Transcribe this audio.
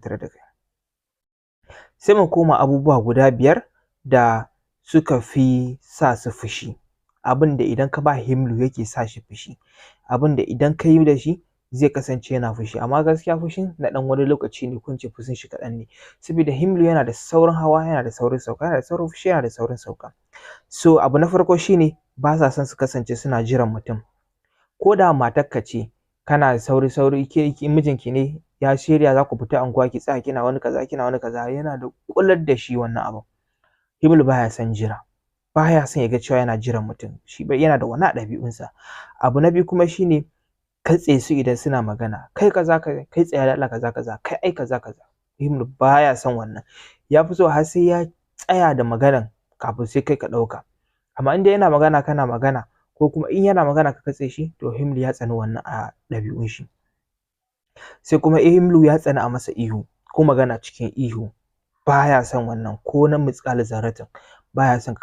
tare da kai. Sai mu koma abubuwa guda 5 da suka fi sa su fushi, abin da idan ka ba Himlu yake sa shi fushi, abin da idan ka yi da shi zai kasance yana fushi, amma gaskiya fushin na ɗan wani lokaci ne ko in ce fushin shi kaɗan ne, saboda Himlu yana da saurin hawa, yana da saurin sauka, yana da saurin fushi, yana da saurin sauka. So abu na farko shi ne ba sa son su kasance suna jiran mutum, ko da matarka ce kana sauri mijinki ne ya shirya za ku fita unguwa ki tsaya kina wani kaza kina wani kaza, yana da ƙular da shi wannan abun. Himlu baya son jira, baya son ya ga cewa yana jiran mutum, shi yana da wannan a ɗabi'unsa. Abu na biyu kuma shi ne katse su idan suna magana, kai kaza kai tsaya da Allah kaza kaza, kai ai kaza kaza. Himlu baya son wannan, ya fi so har sai ya tsaya da maganan kafin sai kai ka ɗauka. Amma in dai yana magana kana magana, ko kuma in yana magana ka katse shi, to Himlu ya tsani wannan a ɗabi'un shi. Sai kuma Himlu ya tsani a masa ihu ko magana cikin ihu, baya son wannan ko na misƙala zarratin baya son.